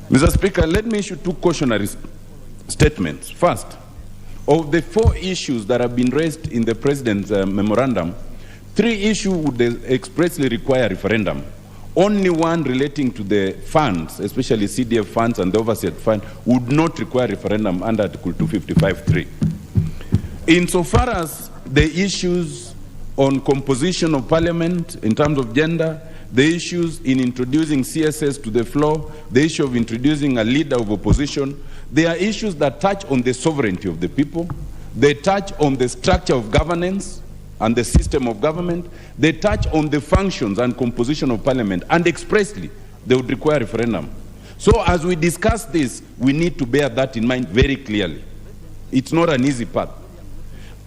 Mr. Speaker, let me issue two cautionary statements. First, of the 4 issues that have been raised in the President's memorandum, 3 issues would expressly require referendum. Only one relating to the funds, especially CDF funds and the oversight fund, would not require referendum under Article 255(3). Insofar as the issues on composition of parliament in terms of gender, the issues in introducing CSS to the floor, the issue of introducing a leader of opposition, they are issues that touch on the sovereignty of the people, they touch on the structure of governance and the system of government, they touch on the functions and composition of parliament, and expressly they would require referendum. So as we discuss this, we need to bear that in mind very clearly. It's not an easy path.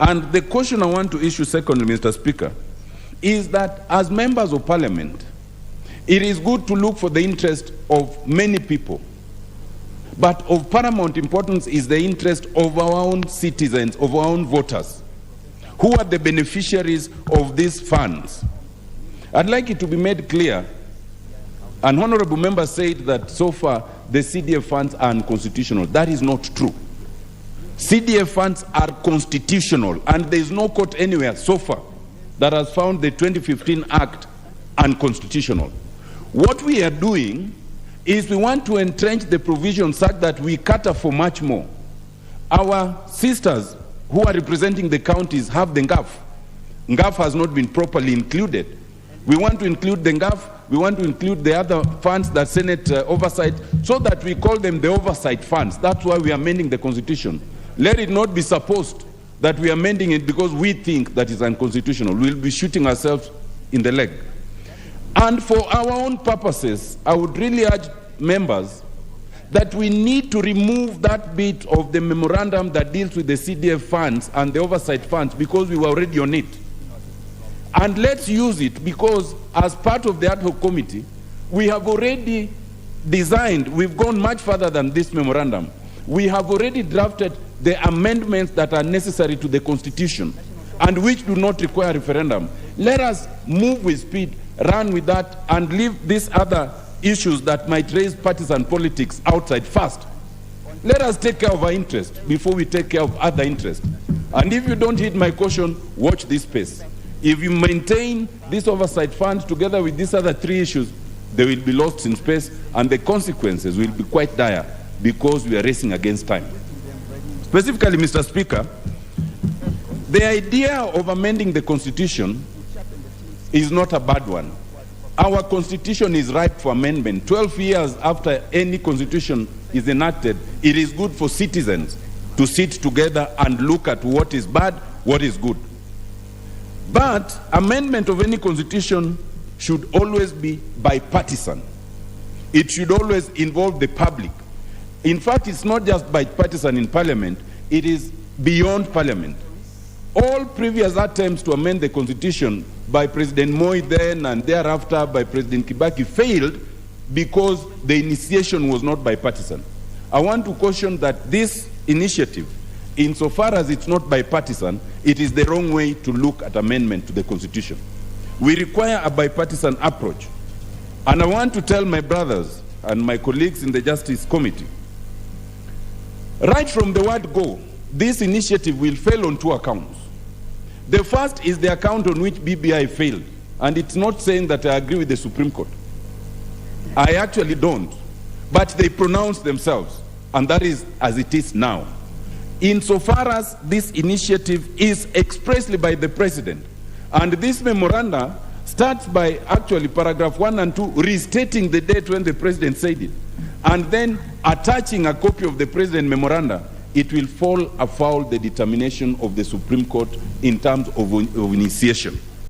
And the question I want to issue secondly, Mr. Speaker, is that as members of parliament, it is good to look for the interest of many people. But of paramount importance is the interest of our own citizens, of our own voters, who are the beneficiaries of these funds. I'd like it to be made clear, an honorable member said that so far the CDF funds are unconstitutional. That is not true. CDF funds are constitutional, and there is no court anywhere so far that has found the 2015 Act unconstitutional. What we are doing is we want to entrench the provision such that we cater for much more. Our sisters who are representing the counties have the NGAF. NGAF has not been properly included. We want to include the NGAF, we want to include the other funds that Senate oversight, so that we call them the oversight funds. That's why we are amending the Constitution. Let it not be supposed that we are amending it because we think that it's unconstitutional. We'll be shooting ourselves in the leg. And for our own purposes, I would really urge members that we need to remove that bit of the memorandum that deals with the CDF funds and the oversight funds, because we were already on it. And let's use it, because as part of the ad hoc committee, we have already designed, we've gone much further than this memorandum. We have already drafted the amendments that are necessary to the Constitution and which do not require referendum. Let us move with speed, run with that, and leave these other issues that might raise partisan politics outside first. Let us take care of our interest before we take care of other interests. And if you don't heed my caution, watch this space. If you maintain this oversight fund together with these other 3 issues, they will be lost in space, and the consequences will be quite dire, because we are racing against time. Specifically, Mr. Speaker, the idea of amending the Constitution is not a bad one. Our Constitution is ripe for amendment. 12 years after any Constitution is enacted, it is good for citizens to sit together and look at what is bad, what is good. But amendment of any Constitution should always be bipartisan. It should always involve the public. In fact, it's not just bipartisan in Parliament, it is beyond Parliament. All previous attempts to amend the Constitution by President Moi then and thereafter by President Kibaki failed because the initiation was not bipartisan. I want to caution that this initiative, insofar as it's not bipartisan, it is the wrong way to look at amendment to the Constitution. We require a bipartisan approach. And I want to tell my brothers and my colleagues in the Justice Committee, right from the word go, this initiative will fail on 2 accounts. The first is the account on which BBI failed. And it's not saying that I agree with the Supreme Court. I actually don't. But they pronounce themselves. And that is as it is now. Insofar as this initiative is expressly by the President, and this memoranda starts by actually paragraph 1 and 2 restating the date when the President said it, and then attaching a copy of the President memoranda, it will fall afoul the determination of the Supreme Court in terms of initiation.